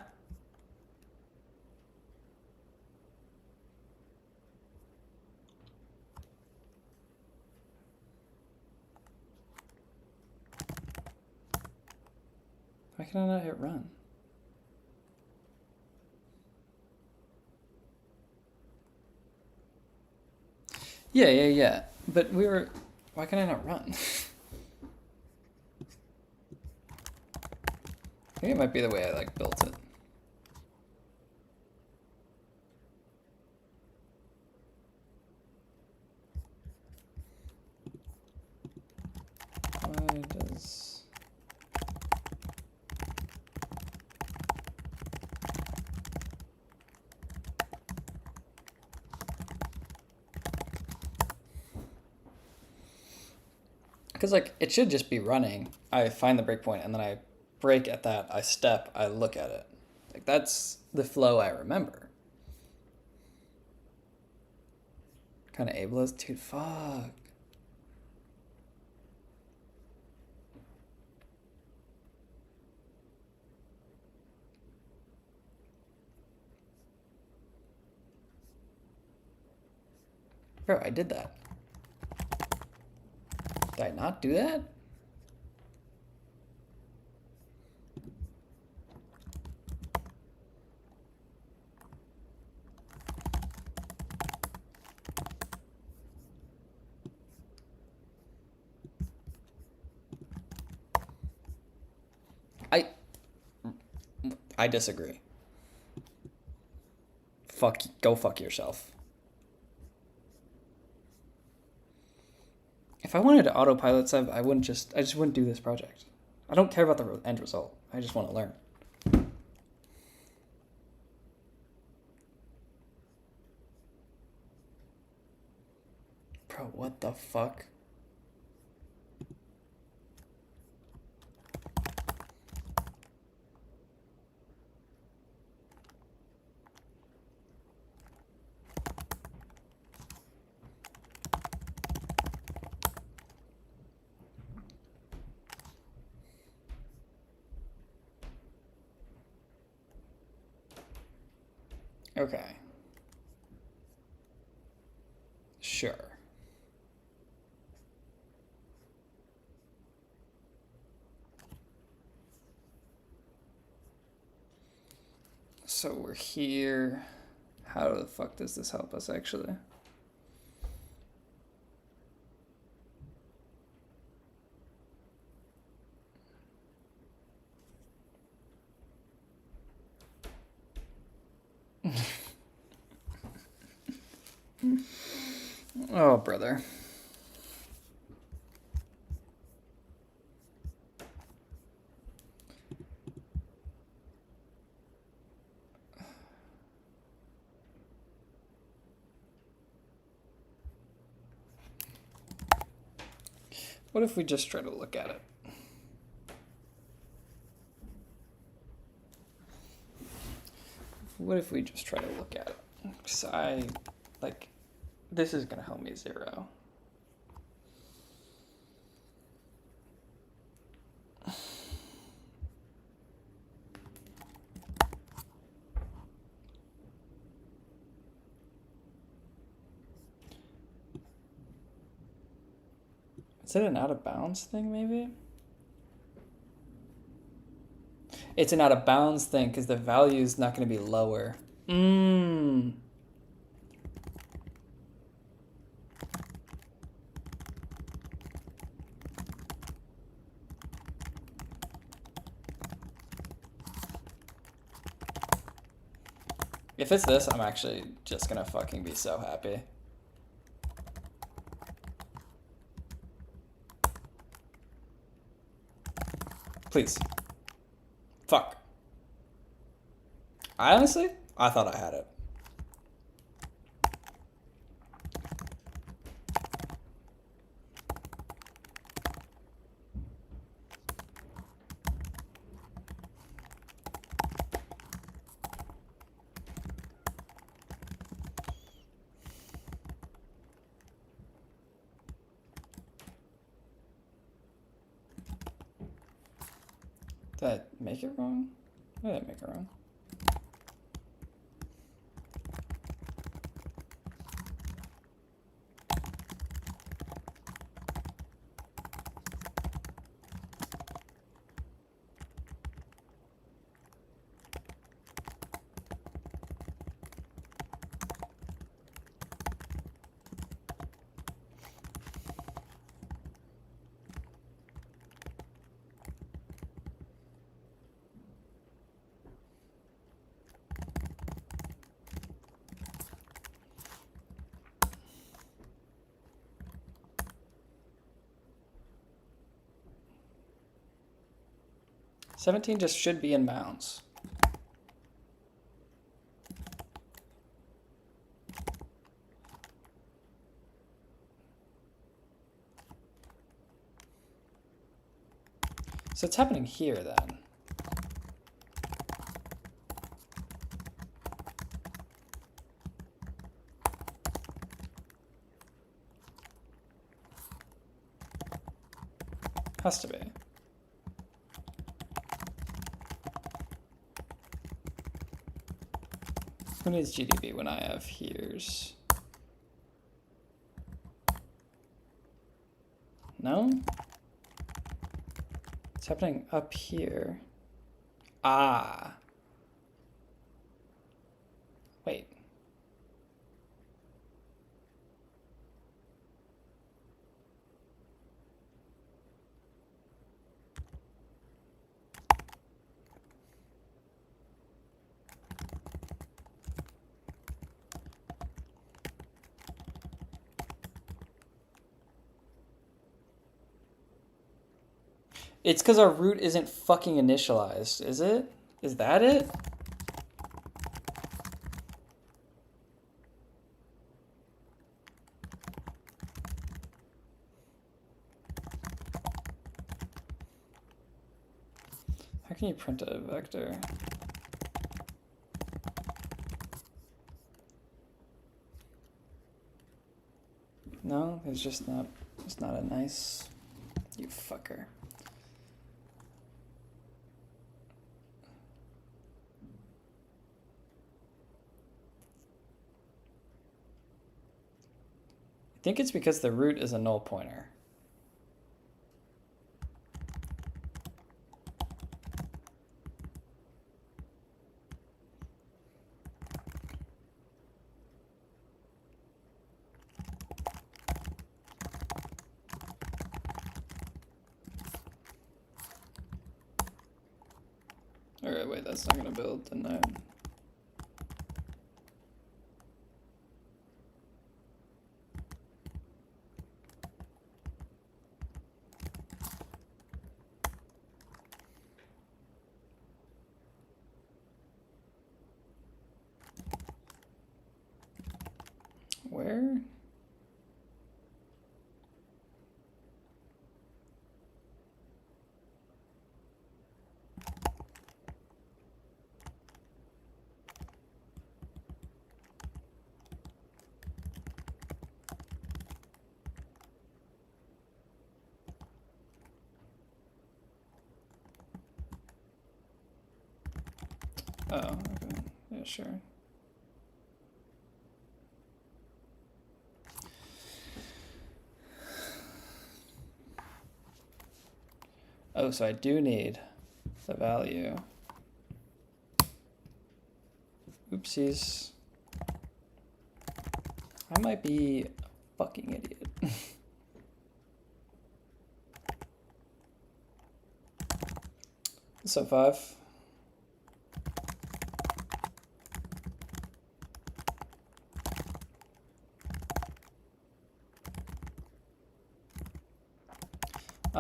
Why can I not hit run? Yeah. But we were, why can I not run? I think it might be the way I like built it. Why does... Because like it should just be running. I find the breakpoint and then I break at that, I step, I look at it. Like that's the flow I remember. Kind of ableist, dude, fuck. Bro, I did that. Did I not do that? I disagree. Go fuck yourself. If I wanted to autopilot stuff, I just wouldn't do this project. I don't care about the end result. I just want to learn. Bro, what the fuck? Okay. Sure. So we're here. How the fuck does this help us actually? Oh, brother. What if we just try to look at it? What if we just try to look at it? Because this is going to help me 0. Is it an out of bounds thing, maybe? It's an out of bounds thing because the value is not going to be lower. If it's this, I'm actually just gonna fucking be so happy. Please. Fuck. I thought I had it. Did I make it wrong? Did I make it wrong? $17 just should be in bounds. So it's happening here then. Has to be. Who needs GDB when I have here's? No? It's happening up here. Ah. Wait. It's because our root isn't fucking initialized, is it? Is that it? How can you print a vector? No, it's just not a nice, you fucker. I think it's because the root is a null pointer. All right, wait, that's not gonna build the node. Where? Oh, okay. Yeah, sure. Oh, so I do need the value. Oopsies. I might be a fucking idiot. So 5.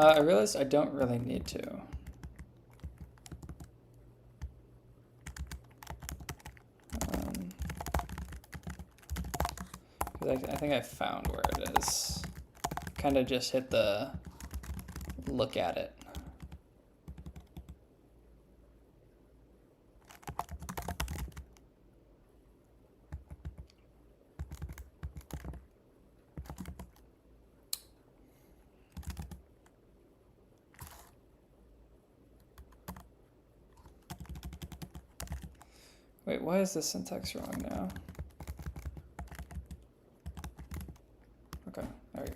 I realized I don't really need to. I think I found where it is. Kind of just hit the look at it. Wait, why is the syntax wrong now? Okay, there we go.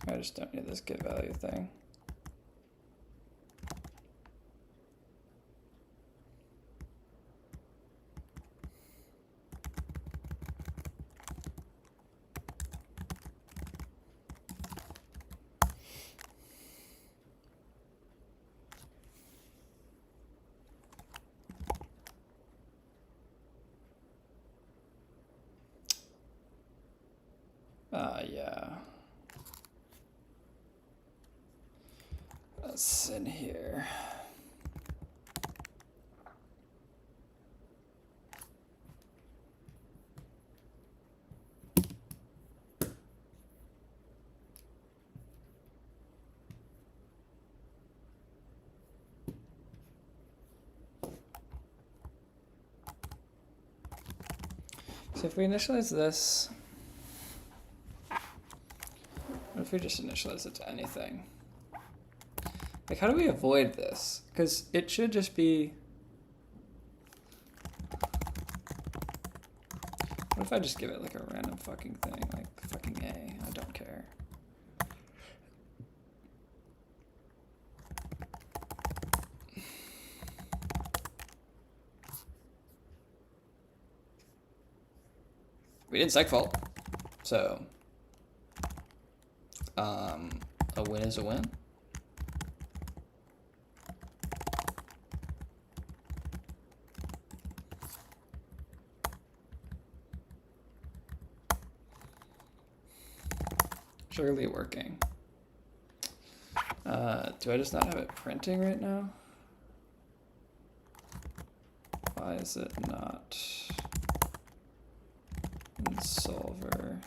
I just don't need this get value thing. Yeah. That's in here. So if we initialize this, what if we just initialize it to anything? Like, how do we avoid this? Because it should just be... What if I just give it like a random fucking thing, like fucking A? I don't care. We did segfault, so a win is a win. Surely working. Do I just not have it printing right now? Why is it not in solver?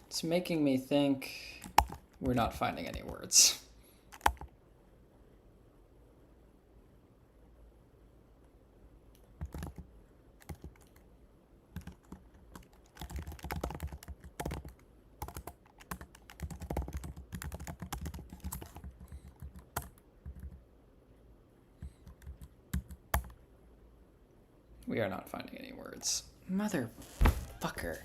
It's making me think we're not finding any words. We are not finding any words. Motherfucker.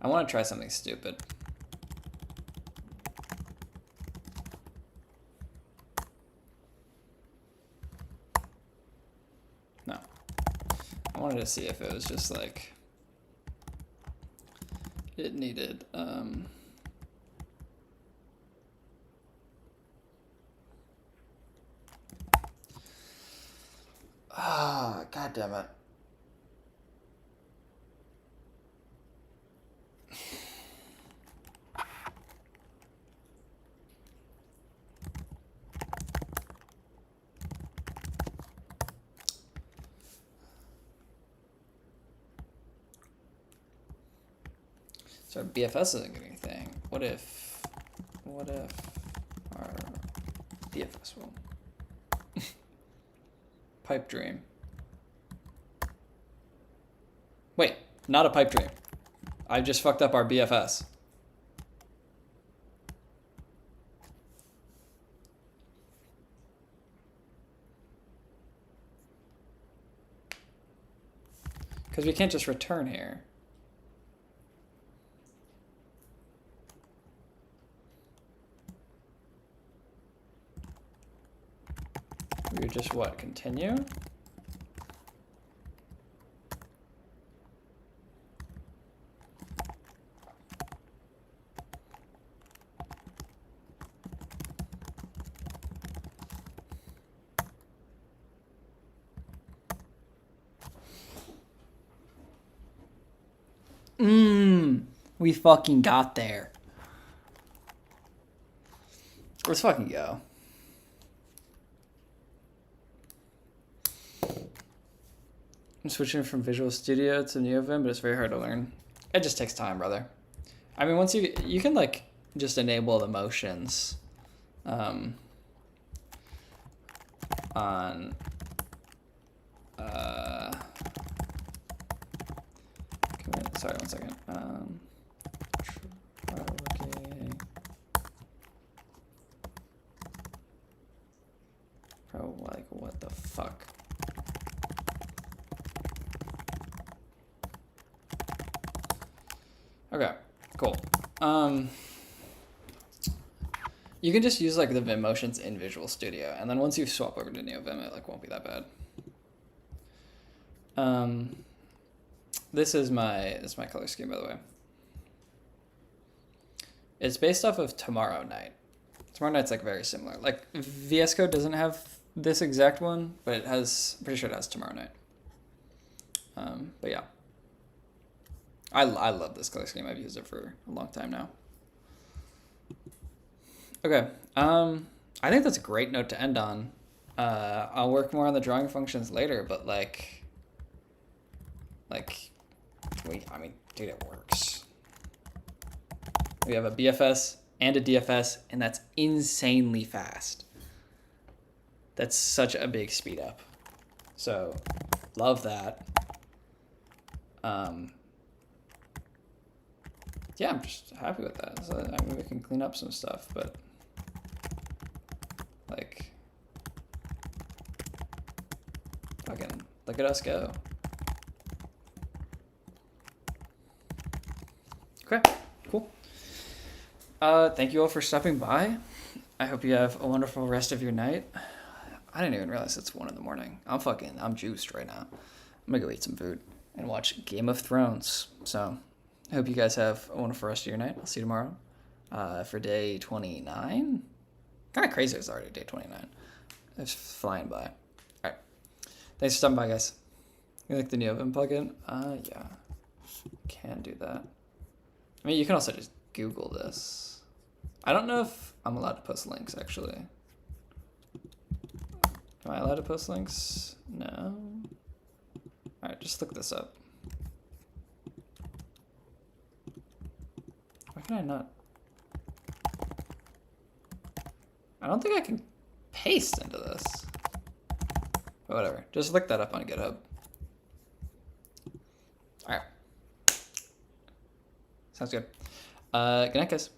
I want to try something stupid. No. I wanted to see if it was just like it needed God damn it. So our BFS isn't getting anything. What if our BFS will? pipe dream. Wait, not a pipe dream. I just fucked up our BFS. Because we can't just return here. We just what? Continue? We fucking got there. Let's fucking go. I'm switching from Visual Studio to NeoVim, but it's very hard to learn. It just takes time, brother. I mean, once you can like just enable the motions on sorry, one second. Bro, like what the fuck? Okay, cool. You can just use like the Vim motions in Visual Studio, and then once you swap over to NeoVim, it like won't be that bad. This is my color scheme, by the way. It's based off of Tomorrow Night. Tomorrow Night's like very similar. Like VS Code doesn't have this exact one, but it has. I'm pretty sure it has Tomorrow Night. But yeah, I love this color scheme. I've used it for a long time now. Okay. I think that's a great note to end on. I'll work more on the drawing functions later, but like, I mean, dude, it works. We have a BFS and a DFS, and that's insanely fast. That's such a big speed up. So, love that. Yeah, I'm just happy with that. So, I mean, we can clean up some stuff, but like, fucking look at us go. Okay, cool. Thank you all for stopping by. I hope you have a wonderful rest of your night. I didn't even realize it's 1 a.m. I'm juiced right now. I'm gonna go eat some food and watch Game of Thrones. So I hope you guys have a wonderful rest of your night. I'll see you tomorrow for day 29. Kind of crazy it's already day 29. It's flying by. All right. Thanks for stopping by, guys. You like the NeoVim plugin? Yeah. Can do that. I mean, you can also just Google this. I don't know if I'm allowed to post links, actually. Am I allowed to post links? No. All right, just look this up. Why can I not? I don't think I can paste into this. But whatever, just look that up on GitHub. All right. Sounds good. Good night, guys.